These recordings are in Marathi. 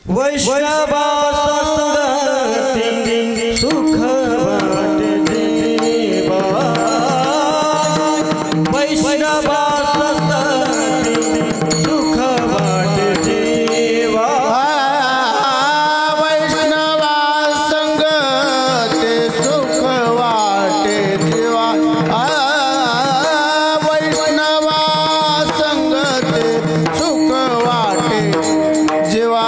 वैष्णवा संगती सुख वाटे देवा वैष्णवा संगती सुख वाटे देवा वैष्णवा संगती सुख वाटे देवा वैष्णवा संगती सुख वाटे जीवा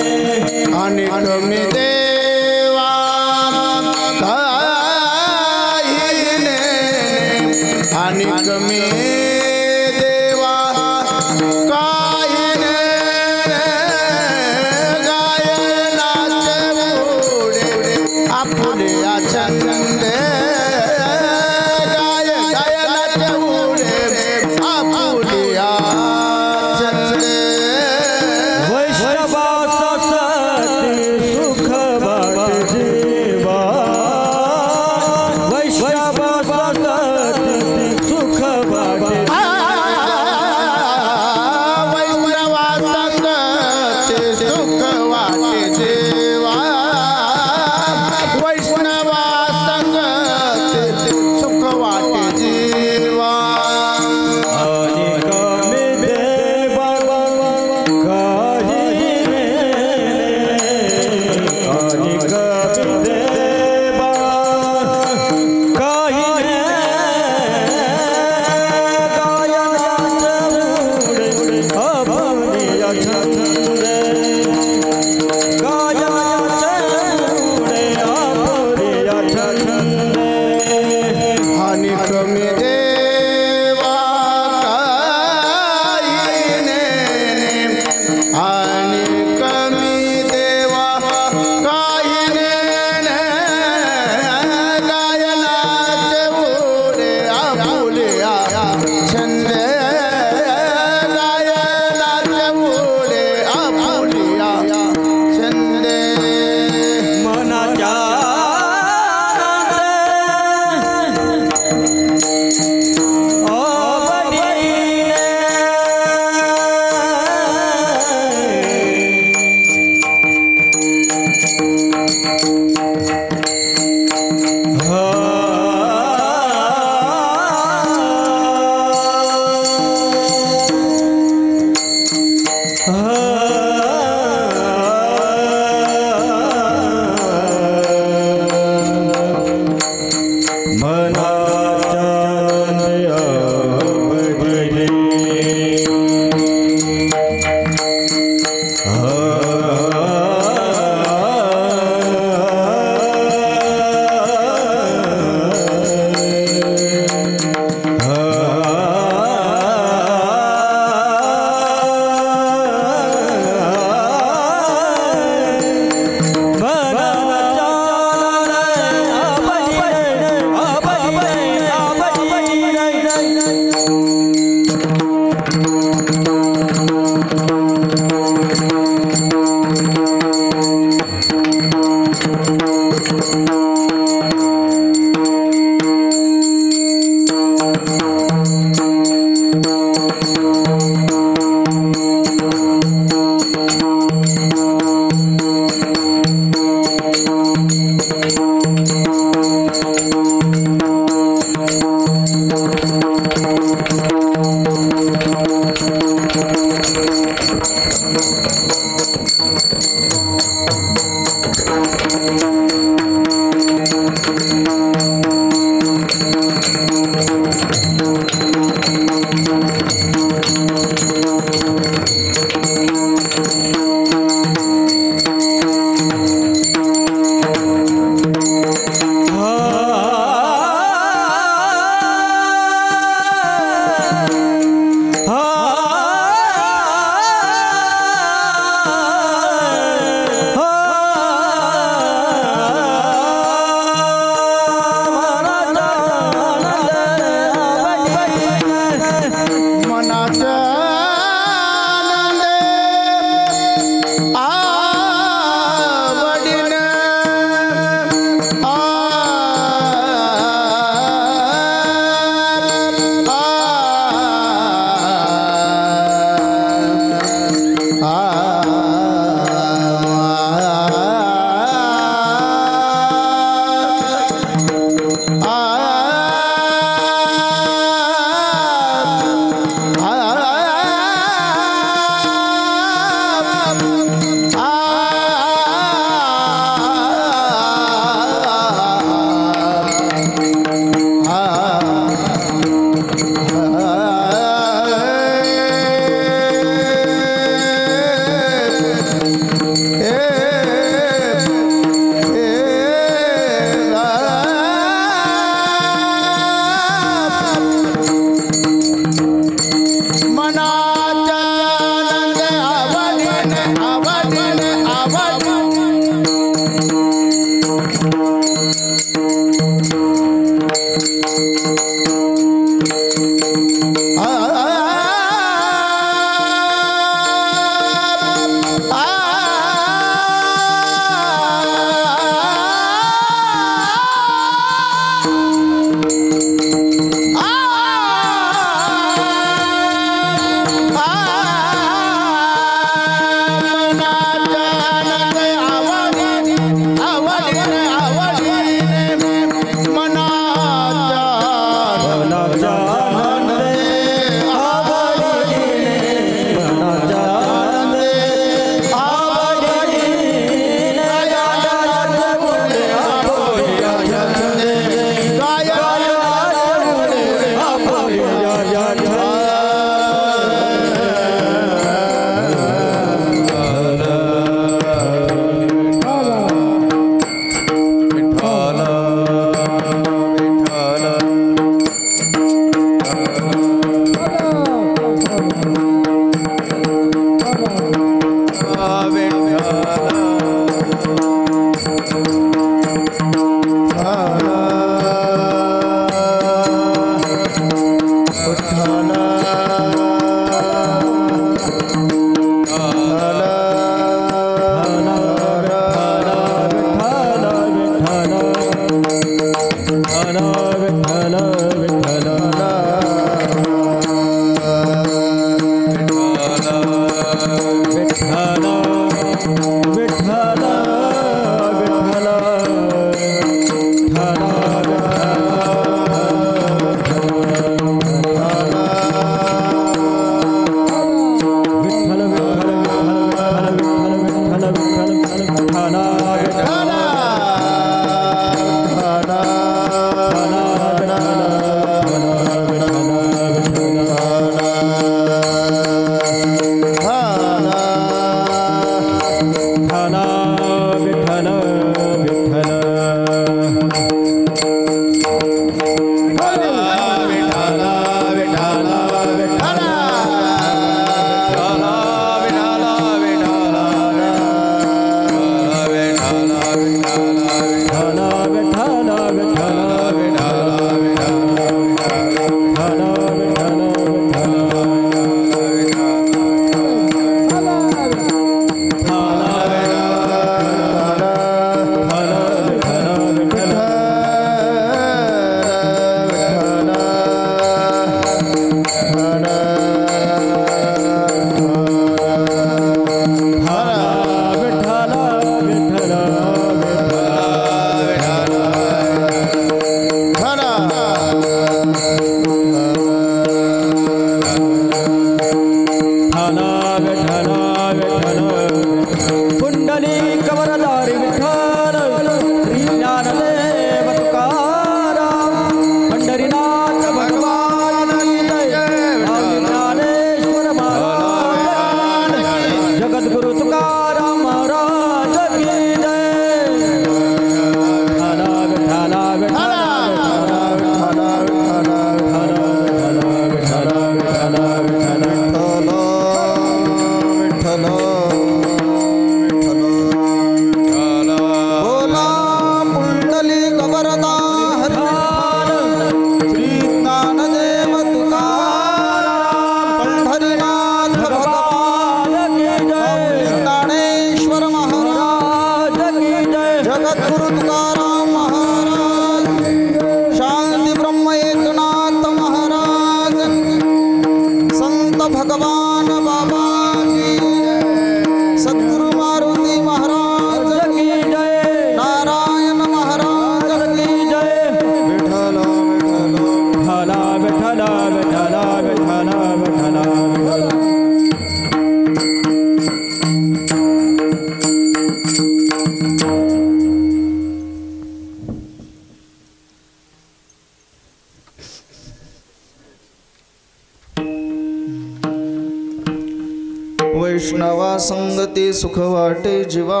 वैष्णवा संगती सुख वाटे जीवा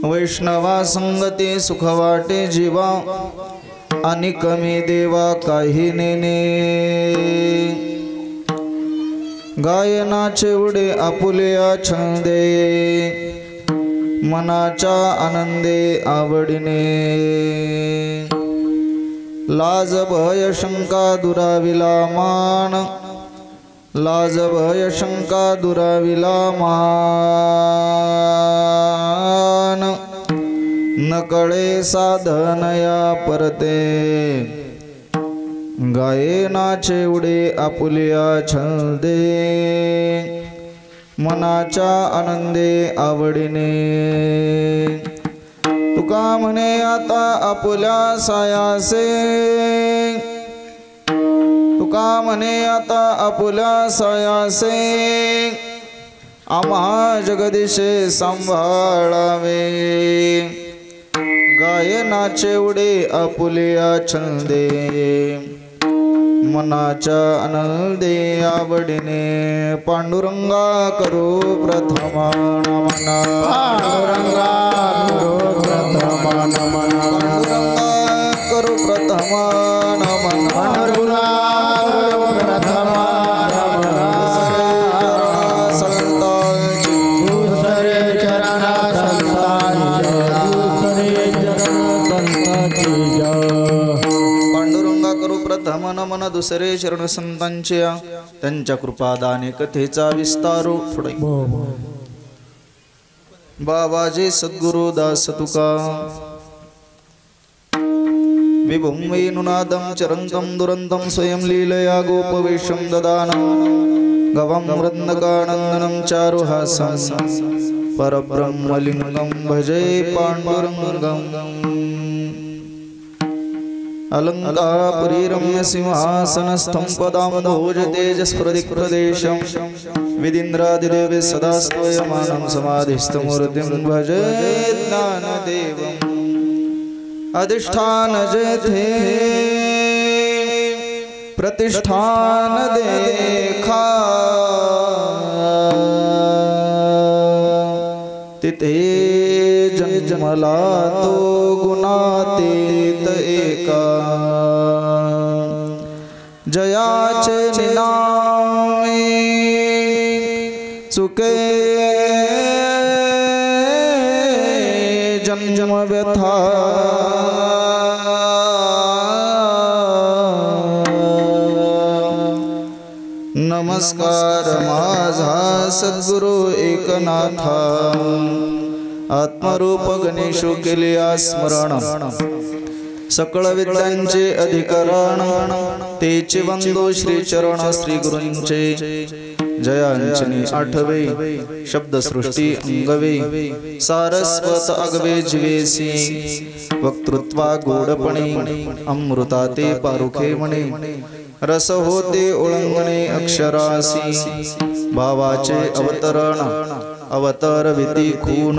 वैष्णवा संगती सुख वाटे जीवा आणि कमी देवा काही नेने गायनाचे उडे आपुल्या छंदे मनाच्या आनंदे आवडीने लाज भय शंका दुराविला मान लाज भय शंका दुराविला मान न कळे साधनया परते गायनाचे उडे आपुलिया छंदे मनाच्या आनंदे आवडीने तुका म्हणे आता आपुल्या सायासे तुका म्हणे आता आपुल्या सायासे आम्हा जगदीशे सांभाळावे गायनाचे उडे आपुलिया छंदे मनाच्या आनंदे आवडीने पांडुरंगा करू प्रथमा नमन पांडुरंगा करू प्रथमा नमन पांडुरंगा मन दुसरे शरण संतांचे त्यांच्या कृपादाने कथेचा विस्तारो पुढे बाबाजी सद्गुरु दास तुका विभुं वेणुनादं चरन्तं दुरन्तं स्वयं लीलया गोपवेशं ददानं गवं वृन्दकानन्दनं चारुहासं परब्रह्मलिङ्गं भजे पाण्डुरङ्गम् अलङ्कारपुरीरम्य सिंहासनस्थं पदाम्भोज तेजस्प्रदिक्प्रदेशं विदिन्द्रादिदेवे सदा स्तूयमानं समाधिस्थमूर्तिं भजे ज्ञानदेवम् अधिष्ठान जेथे प्रतिष्ठान देखा तिथे जन्मला तो गुणातीत एका जयाचे नामे चुके जन्म व्यथा नमस्कार माझा सद्गुरु एकनाथा आत्मरूप गणेशो केले स्मरण सकळ विद्यांचे अधिकरण तेचे वंदो श्री चरण श्री गुरूंचे जयांचनी आठवे शब्दसृष्टी अंगवे सारस्वत अगवे जीवेसी वक्तृत्वा गोडपणे अमृताते पारुखे म्हणे रस होते ओळंगणे अक्षरासी भावाचे अवतरण अवतार विधी खून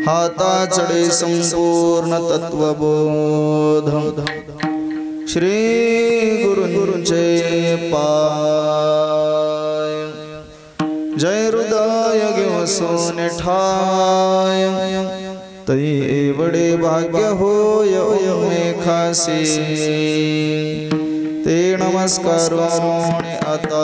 हाता चढे संपूर्ण तत्वबोध श्री गुरूंचे पाय जय हृदय घेऊ सोने ठाय तई एवढे भाग्य होय मेखासे ते नमस्कार आता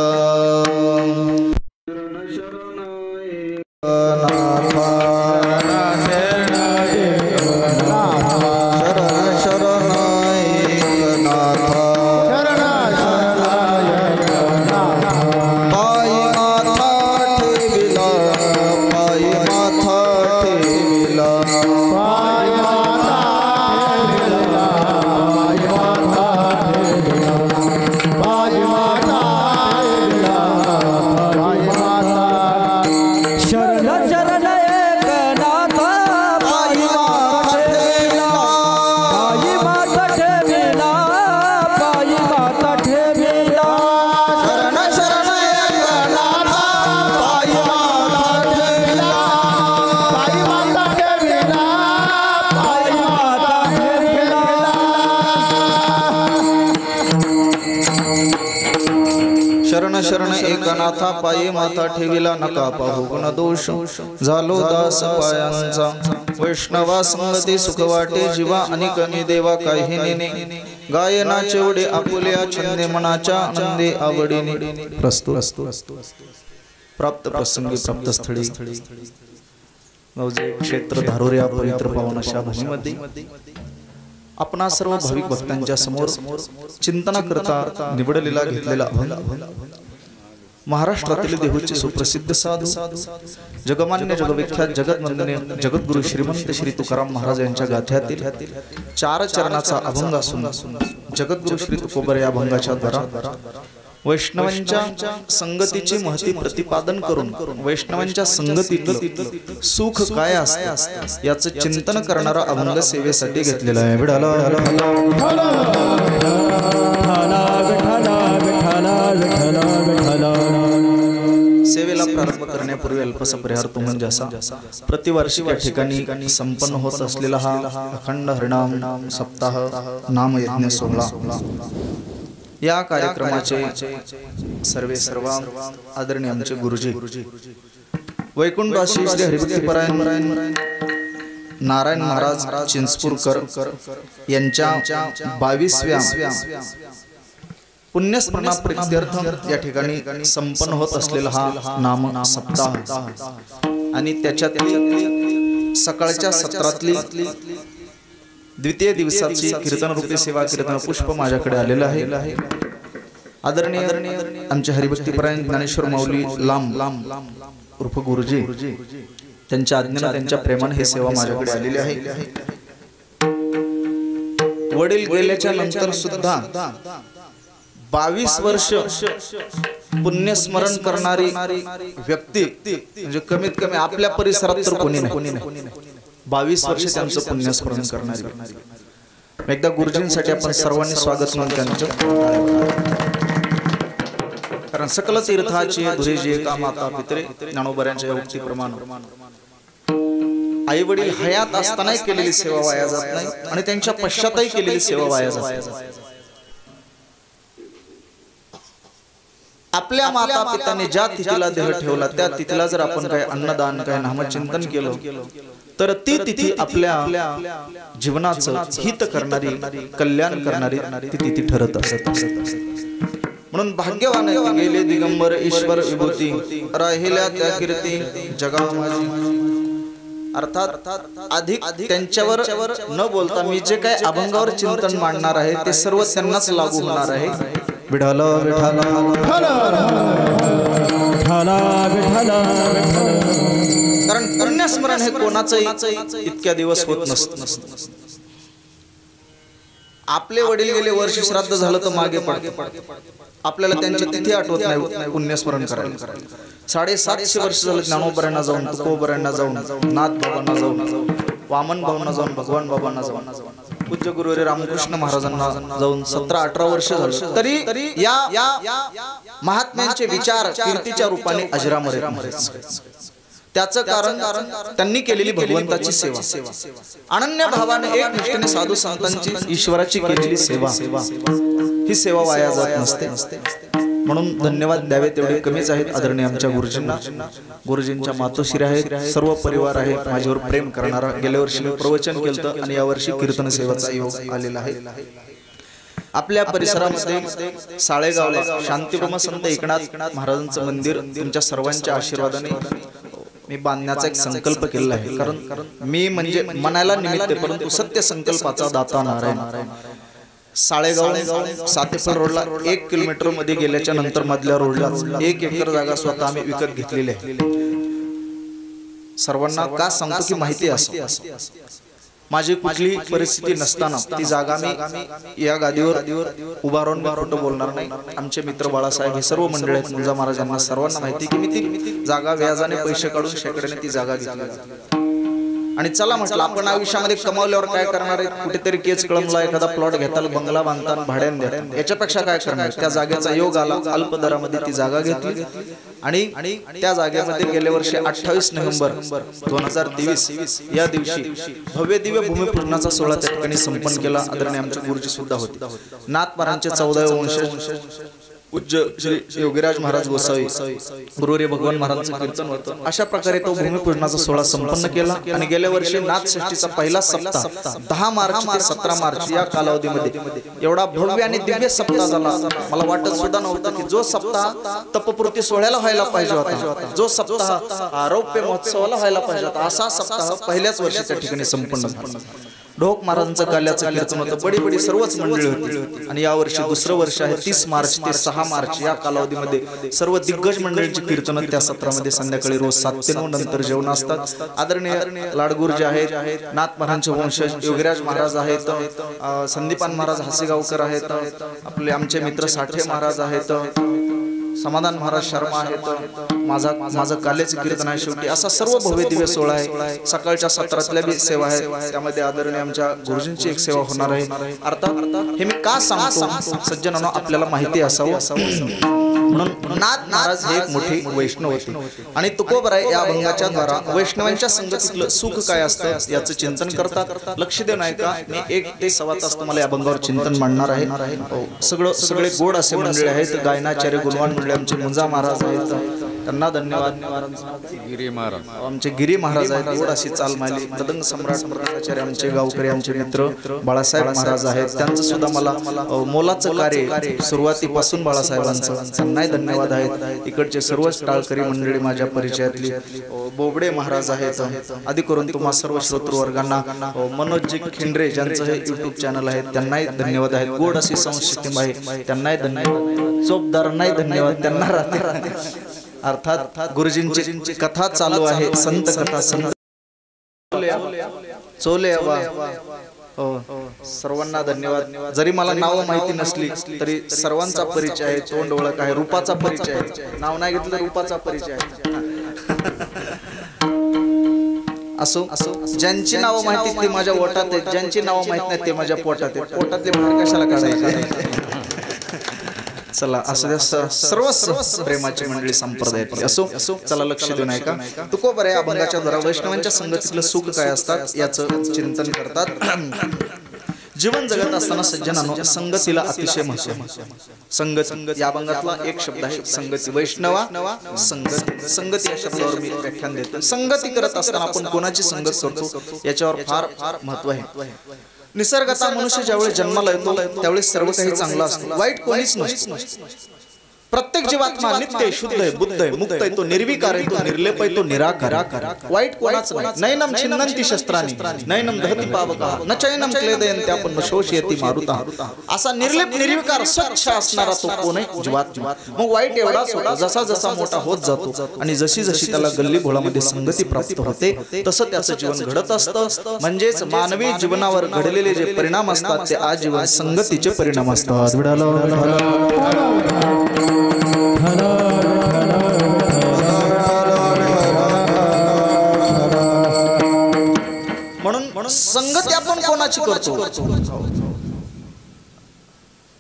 शरण शरण एकनाथा पाये माथा ठेविला नका पाहू गुण दोष झालो दास पायांचा वैष्णवा संगती सुख वाटे जीवा अनिकनी देवा काही नेने गायना चेवडे आपुल्या छंदे मनाच्या आनंदे आवडीने प्रस्तुत प्राप्त प्रसंगी प्राप्त स्थळी क्षेत्र धारोऱ्या पवित्र पावन अशा भूमीमध्ये आपणा सर्व भाविक भक्तांच्या समोर चिंतना करता निवडलेला घेतलेला अभंग महाराष्ट्रातील देहूचे सुप्रसिद्ध साधू जगमान्य जगविख्यात जगतवंदनीय जगद्गुरु श्रीमंत श्री तुकाराम महाराज यांच्या गाथ्यातील 4 चरणाचा अभंग असून जगद्गुरु श्री तुकोबर या अभंगाच्या द्वारा वैष्णवांच्या संगतीची महती प्रतिपादन करून वैष्णवांच्या संगतीतील सुख काय असते याचं चिंतन करणारा अभंग सेवेसाठी घेतलेला आहे. विठाला सेवेला प्रारंभ करण्यापूर्वी अल्पसा परिहार तो म्हणजे असा प्रतिवर्षी या ठिकाणी संपन्न होत असलेला हा अखंड हरिनाम सप्ताह नामयज्ञ सोहळा या कार्यक्रमाचे सर्व आदरणीय आमचे गुरुजी वैकुंठवासी श्री हरिभक्तीपरायण नारायण महाराज चिंचपूरकर यांच्या 22व्या पुण्यस्मरणा प्रीत्यर्थ या ठिकाणी संपन्न होत असलेला हा नाम सप्ताह आणि त्याच्यातली सकाळच्या सत्रातली द्वितीय दिवसाची कीर्तन रूपी सेवा कीर्तन पुष्प माझ्याकडे आलेलं आहे. आदरणीय आमचे हरिभक्तीपरायण ज्ञानेश्वर माऊली लांब उर्फ गुरुजी त्यांच्या आज्ञेने त्यांच्या प्रेमाने ही सेवा माझ्याकडे आलेली आहे. वडील गेल्याच्या नंतर सुद्धा 22 वर्ष पुण्यस्मरण करणारी व्यक्ती म्हणजे कमीत कमी आपल्या परिसरात तर कोणी नाही. 22 वर्ष त्यांचं पुण्यस्मरण करणारी एकदा गुरुजींसाठी आपण सर्वांनी स्वागत म्हणून त्यांचं कारण सकल तीर्थाची धुरेजी एका माता पितरे ज्ञानोबऱ्यांच्या उक्तीप्रमाणे आई वडील हयात असतानाही केलेली सेवा वाया जात नाही आणि त्यांच्या पश्चातही केलेली सेवा वाया जात नाही. आपल्या माता पित्याने ज्या तिथीला देह ठेवला त्या तिथीला जर आपण काही अन्नदान काही नामचिंतन केलं तर ती तिथी आपल्या जीवनाचं हित करणारी कल्याण करणारी ती तिथी ठरत असत. म्हणून भाग्यवान गेले दिगंबर ईश्वर विभूती राहिल्या त्या कीर्ती जगा माझी. अर्थात अधिक त्यांच्यावर न बोलता मी जे काही अभंगावर चिंतन मांडणार आहे ते सर्व त्यांनाच लागू होणार आहे. विठाला कारण पुण्यस्मरण हे कोणाचंही इतक्या दिवस होत नसतं. आपले वडील गेले वर्ष श्राद्ध झालं तर मागे पडते आपल्याला त्यांची तिथी आठवत नाही पुण्यस्मरण करायला. 750 वर्ष झालं ज्ञानोबऱ्यांना जाऊन तुकोबऱ्यांना जाऊन नाथ बाबांना जाऊन वामन भावांना जाऊन भगवान बाबांना जाऊन पूज्य गुरुवारी रामकृष्ण महाराजांना जाऊन 17-18 वर्ष झालं तरी या महात्म्यांचे विचार कीर्तीच्या रूपाने अजरामर आहेत. त्याचं कारण त्यांनी केलेली भगवंताची सेवा अनन्य भावाने एक निष्ठेने साधू संतांची ईश्वराची केलेली सेवा ही सेवा वाया जात नसते. म्हणून धन्यवाद द्यावे तेवढे कमीच आहेत आदरणीय आमच्या गुरुजींना. गुरुजींच्या मातोश्री आहेत, सर्व परिवार आहे माझ्यावर प्रेम करणारा. गेल्या वर्षी मी प्रवचन केलं आणि यावर्षी कीर्तन सेवेचा योग आलेला आहे. आपल्या परिसरामध्ये साळेगावला शांतीब्रह्म संत एकनाथ महाराजांचं मंदिर तुमच्या सर्वांच्या आशीर्वादाने मी बांधण्याचा एक संकल्प केलेला आहे. कारण मी म्हणजे मनाला निमित्त परंतु सत्य संकल्पाचा दाता नारायण. साळेगाव सातेफळ रोडला 1 किलोमीटर मध्ये गेल्याच्या नंतर मधल्या रोडला 1 एकर जागा स्वतः आम्ही विकत घेतलेली आहे. सर्वांना का सांगतो की माहिती असते माझी कुठली परिस्थिती नसताना ती जागा मी या गादीवर उभा राहून खोटं बोलणार नाही. आमचे मित्र बाळासाहेब हे सर्व मंडळी आहेत मुंजा महाराजांना सर्वांना माहिती की मी ती जागा व्याजाने पैसे काढून शेकड्याने ती जागा घेतली. आणि चला म्हटलं आपण आयुष्यामध्ये कमावल्यावर काय करणार आहे. कुठेतरी केस कळमला एखादा प्लॉट घेताल बंगला बांधताना भाड्याने द्या याच्यापेक्षा काय करणार. त्या जागेचा योग आला अल्प दरामध्ये ती जागा घेतली आणि त्या जागेमध्ये गेल्या वर्षी 28 नोव्हेंबर 2023 या दिवशी भव्य दिव्य भूमिपूजनाचा सोहळा त्या ठिकाणी संपन्न केला. आदरणीय आमचे गुरुजी सुद्धा होते. नाथ महाराजांचे 14 वंशज पूज्य श्री योगीराज महाराज गोसावी गुरुरे भगवान महाराजांचं कीर्तन होतं। अशा प्रकारे तो भूमिपूजनाचा सोहळा संपन्न केला आणि गेल्या वर्षी नाथषष्ठीचा पहिला सप्ताह 10 मार्च ते 17 मार्च या कालावधीमध्ये एवढा भव्य आणि दिव्य सप्ताह झाला। मला वाटत सुद्धा नव्हतं की जो सप्ताह तपपूर्ती सोहळ्याला व्हायला पाहिजे होता, जो सप्ताह आरोग्य महोत्सवाला व्हायला पाहिजे होता, असा सप्ताह पहिल्याच वर्षी त्या ठिकाणी संपन्न झाला। ढोक महाराजांचं काल्याचं कीर्तन होतं, बडी बडी सर्वच मंडळी होती आणि या वर्षी दुसरं वर्ष आहे 30 मार्च ते 6 मार्च या कालावधीमध्ये सर्व दिग्गज मंडळींची कीर्तन त्या सत्रामध्ये संध्याकाळी रोज 7 ते 9 नंतर जेवण असतात। आदरणीय लाडगुरुजी आहेत, नाथ महाराजांचे वंशज योगीराज महाराज आहेत, संदीपान महाराज हासेगावकर आहेत, आपले आमचे मित्र साठे महाराज आहेत, समाधान महाराज शर्मा आहेत, माझं काल्याचं कीर्तन आहे। शेवटी असा सर्व भव्य दिव्य सोहळा आहे। सकाळच्या सत्रातल्या बी सेवा आहे, त्यामध्ये आदरणीय आमच्या गुरुजींची एक सेवा होणार आहे। अर्थात हे मी का सांगतो सज्जनांनो, आपल्याला माहिती असावं म्हणून नाथ महाराज हे एक मोठी वैष्णव होते आणि तुकोबराय या अभंगाच्या द्वारा वैष्णवांच्या संगतीतलं सुख काय असतं याचं चिंतन करतात। लक्ष देऊ नाही का, मी 1 ते 1.25 तास तुम्हाला या अभंगावर चिंतन मांडणार आहे। सगळे गोड असे मंडळी आहेत, गायनाचार्य गुणवान मंडळी आमचे मुंजा महाराज आहेत, त्यांना धन्यवाद। गिरी महाराज आमचे गिरी महाराज आहेत, गोड अशी चाल माली। मदंग सम्राट मृगाचार्य आमचे गावकरी आमचे मित्र बाळासाहेब महाराज आहेत, त्यांचं सुद्धा मला मोलाचं कार्य सुरुवातीपासून बाळासाहेबांचं त्यांनाही धन्यवाद आहेत। इकडचे सर्वच टाळकरी मंडळी माझ्या परिचयातली बोबडे महाराज आहेत, आधी करून तुम्हा सर्व श्रोतृवर्गांना मनोजजी खिंडरे ज्यांचं हे युट्यूब चॅनल आहे त्यांनाही धन्यवाद आहेत। गोड अशी संस्कृती आहे, त्यांनाही धन्यवाद। चोपदारांनाही धन्यवाद, त्यांना राहते। अर्थात गुरुजींची कथा चालू आहे, संत कथा संत चोले सर्वांना धन्यवाद। जरी मला नाव माहिती नसली तरी सर्वांचा परिचय आहे, तोंड ओळख आहे, रूपाचा परिचय आहे, नाव नाही घेतलं रूपाचा परिचय आहे। असो ज्यांची नाव माहिती ते माझ्या ओठात आहेत, ज्यांची नाव माहित नाही ते माझ्या पोटात आहेत। पोटातले बाहेर कशाला काढायचे? चला असं सर्व प्रेमाची मंडळी संप्रदायातली असो, चला लक्ष देऊ नये का, तुकोबराय अभंगाच्या द्वारा वैष्णवांच्या संगतीतलं सुख काय असतात याचं चिंतन करतात। जीवन जगत असताना सज्जनांनो संगतीला अतिशय महत्त्व आहे। संगत या अभंगातला एक शब्द आहे संगती, वैष्णवा संगती। संगती या शब्दावर मी व्याख्यान देतो। संगती करत असताना आपण कोणाची संगत करतो याच्यावर फार महत्त्व आहे। निसर्गाचा मनुष्य ज्यावेळी जन्माला येतो त्यावेळी सर्व काही चांगलं असतं, वाईट कोणीच नसतं। प्रत्येक जीवात्मा नित्य आहे, शुद्ध आहे, बुद्ध आहे, मुक्त आहे, तो निर्विकार आहे, तो निर्लेप आहे, तो निराकार आहे। वाईट कोणाच नाही। नैनम छिन्नन्ति शस्त्राणि नैनम दहति पावकः न चैनम क्लेदयन्ति आपण शोषयति मारुतः। असा निर्लेप निर्विकार स्वच्छ असणारा तो कोण आहे? जीवात्मा। मग वाईट एवढाच होता, जसा जसा मोठा होत जातो आणि जशी जशी त्याला गल्ली भोळामध्ये संगती प्राप्त होते तसं त्याचं जीवन घडत असतं। म्हणजेच मानवी जीवनावर घडलेले जे परिणाम असतात ते आजीवन संगतीचे परिणाम असतात। म्हणून संगती आपण कोणाची करतो?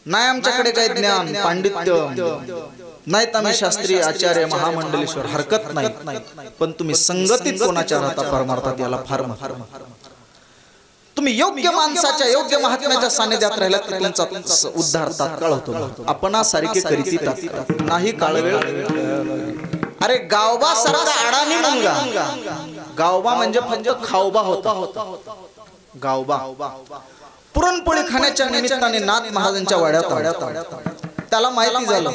नाही आमच्याकडे काही ज्ञान पांडित्य नाहीत, आम्ही शास्त्रीय आचार्य महामंडलेश्वर हरकत नाही, पण तुम्ही संगतीत कोणाच्या राहता परमार्थात याला फार महत्त्व। तुम्ही योग्य माणसाच्या योग्य महात्म्याच्या सानिध्यात राहिलात तर तुमचा उद्धार तात्काळ होतो। आपणासारखे करीती तात्काळ नाही काळ वेळ। अरे गावबा सारखा अडाणी मुलगा, गावबा म्हणजे फक्त खावबा होता। गावबा पुरणपोळी खाण्याच्या निमित्ताने नाथ महाराजांच्या वाड्यात त्याला माहिती झालं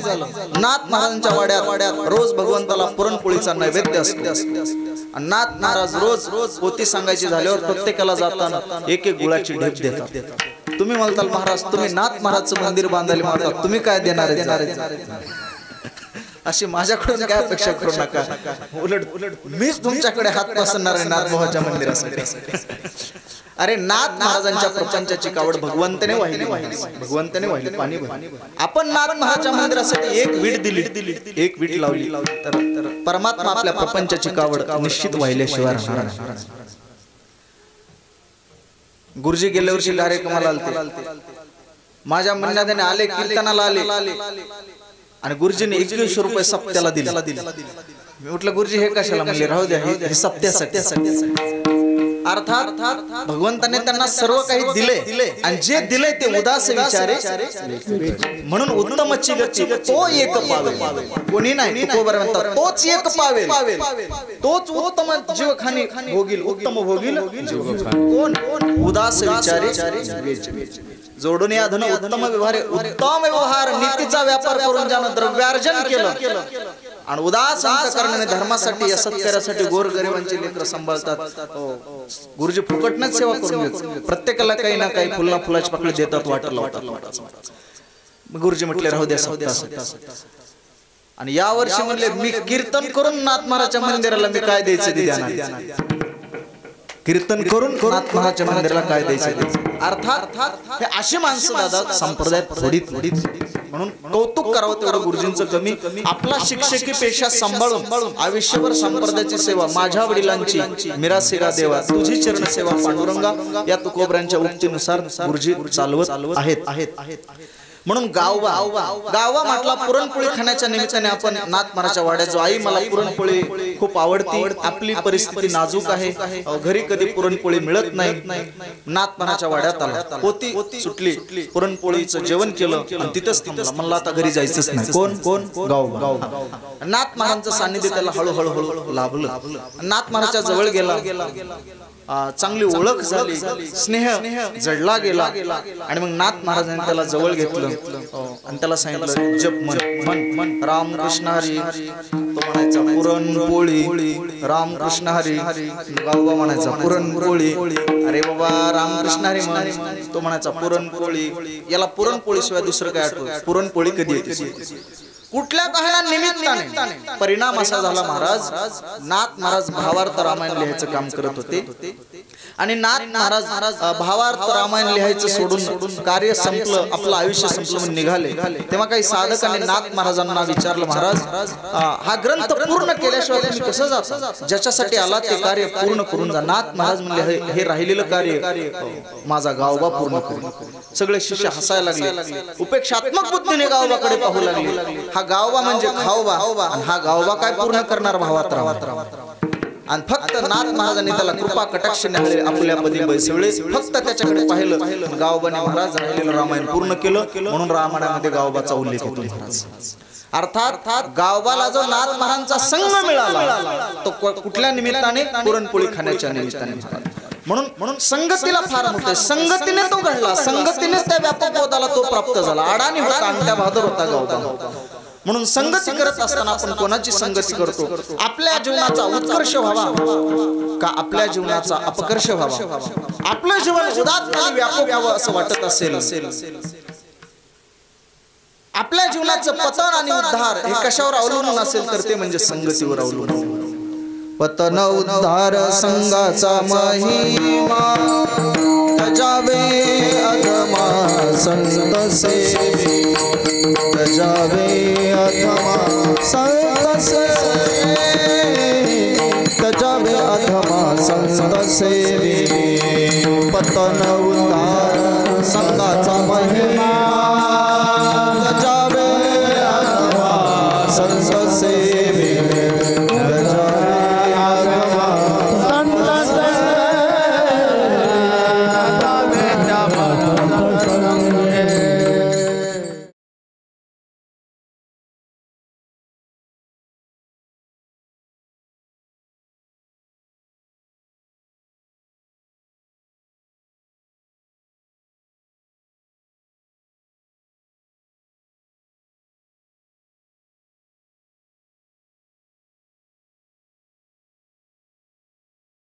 नाथ महाराजांच्या वाड्यात रोज भगवंताला पुरणपोळीचा नैवेद्य असतो। नाथ महाराज रोज पोथी सांगायची झाल्यावर प्रत्येकाला जाताना एक एक गुळाची ढेप देतात। तुम्ही म्हणताल महाराज तुम्ही नाथ महाराजचं मंदिर बांधायला मारतात, तुम्ही काय देणार आहे? अशी माझ्याकडून काय अपेक्षा करू नका, उलट मीच तुमच्याकडे हात पसरणार आहे नाथ भावाच्या मंदिरासाठी। अरे नाथ महाराजांच्या प्रपंचाची कावड भगवंताने वाहिली, पाणी आपण नाथ महाराजांच्या मंदिरासाठी एक वीट दिली, एक वीट लावली तर परमात्मा आपल्या प्रपंचाची कावड निश्चित वाहिल्याशिवाय राहणार नाही। गुरुजी गेल्या वर्षी कार्यक्रमाला आलते, माझ्या म्हणण्याने आले, कीर्तनाला आले आणि गुरुजीने 2100 रुपये सप्त्याला दिले। मी म्हटलं गुरुजी हे कशाला? म्हणले राहू द्या, हे सप्त्यासाठी। अर्थात भगवंताने त्यांना सर्व काही दिले आणि जे दिले ते उदास विचारे म्हणून उत्तमची गती तो एक पावेल. कोणी नाही तुकोबर म्हणतात तोच एक पावेल, तोच उत्तम जीवखानी भोगील, उत्तम भोगील कोण? उदास विचारे जोडून या धन उत्तम व्यवहार, उत्तम व्यवहार नीतीचा व्यापार करून ज्यानं द्रव्यार्जन केलं आणि उदास अंतःकरणाने धर्मासाठी या सत्कार्यासाठी गोरगरिबांची लेकरं सांभाळतात. गुरुजी फुकटनच सेवा करून घेतात, प्रत्येकाला काही ना काही फुलना फुलाची पाकळी देतात, वाटलं लावतात. गुरुजी म्हटले राहू द्या सप्ताह. आणि या वर्षी म्हणले मी कीर्तन करून नाथ महाराजच्या मंदिराला मी काय द्यायचं ते द्या. कीर्तन करून नाथ महाराजच्या मंदिराला काय द्यायचं. अर्थात हे अशी माणसं दादा संप्रदायात थोडीत म्हणून कौतुक करावं तेवढं गुरुजींचं कमी. आपला शिक्षकी पेशा सांभाळून आयुष्यभर संप्रदायाची सेवा, माझ्या वडिलांची मिरासिरा देवा तुझी चरण सेवा पांडुरंगा या तुकोबऱ्यांच्या उक्तीनुसार गुरुजी चालवत आहेत. म्हणून गावा म्हटला पुरणपोळी खाण्याच्या निमित्ताने आपण नाथ महाराजच्या वाड्यात जो आई मला पुरणपोळी खूप आवडती, आपली परिस्थिती नाजूक आहे, घरी कधी पुरणपोळी मिळत नाही, नाथ महाराजच्या वाड्यात आला, पोती सुटली, पुरणपोळीचं जेवण केलं आणि तिथंच थांबला. म्हणला आता घरी जायचंच नाही. कोण? गाव. नाथ महाराजांचं सानिध्य त्याला हळूहळू लाभलं. नाथ महाराजच्या जवळ गेला, चांगली ओळख झाली, स्नेह जडला गेला आणि मग नाथ महाराजांनी त्याला जवळ घेतलं आणि त्याला सांगितलं जप मन रामकृष्ण हरी. तो म्हणायचा पुरणपोळी, रामकृष्ण हरी. गावबा म्हणायचा पुरणपोळी. अरे बाबा रामकृष्ण हरी म्हण. तो म्हणायचा पुरणपोळी. याला पुरणपोळी शिवाय दुसरं काय आठवत? पुरणपोळी कधी येते? कुठल्या काळा निमित्ताने परिणाम असा झाला, नाथ महाराज भावार्थ रामायण लिहायचं काम करत होते आणि नाथ महाराज भावार्थ रामायण लिहायचं सोडून कार्य संपलं, आपलं आयुष्य संपलं म्हणून निघाले. तेव्हा काही साधकांनी नाथ महाराजांना विचारलं, महाराज हा ग्रंथ पूर्ण केल्याशिवाय तुम्ही कसं जाता? ज्याच्यासाठी आला ते कार्य पूर्ण करून जा. नाथ महाराज म्हणले हे राहिलेलं कार्य माझा गावबा पूर्ण करेल. सगळे शिष्य हसायला लागले, उपेक्षात्मक बुद्धीने गावबाकडे पाहू लागले. हा गावबा म्हणजे खावबा आणि हा गावबा काय पूर्ण करणार? भावात राम. आणि फक्त नाथ महाराजांनी त्याला कृपा कटाक्षाने आपल्या पदी बैसवले. फक्त त्याच्याकडे पाहिलं, गावबाने महाराज राहिलेलं रामायण पूर्ण केलं. म्हणून रामायणामध्ये गावबाचा उल्लेख होतो महाराज. अर्थात गावबाला जो नाथ महाराजांचा संग मिळाला तो कुठल्या निमित्ताने? पुरणपोळी खाण्याच्या निमित्ताने. म्हणून संगतीला फार मोठे, संगतीने तो घडला, संगतीनेच त्या व्यापक बोधाला तो प्राप्त झाला. अडाणी होता आणि त्या बहादर होता गावबा. म्हणून संगती करत असताना आपण कोणाची संगती करतो? आपल्या जीवनाचा उत्कर्ष व्हावा का आपल्या जीवनाचा अपकर्ष व्हावा? आपलं जीवन उदात्त आणि व्यापक व्हावं असं वाटत असेल, आपल्या जीवनाचं पतन आणि उद्धार हे कशावर अवलंबून असेल तर ते म्हणजे संगतीवर अवलंबून. पतन उद्धार संघाचा महिमा तजावे अधमा संत सेवे, तजावे अधमा संत सेवे, तजावे अधमा संत सेवे. पतन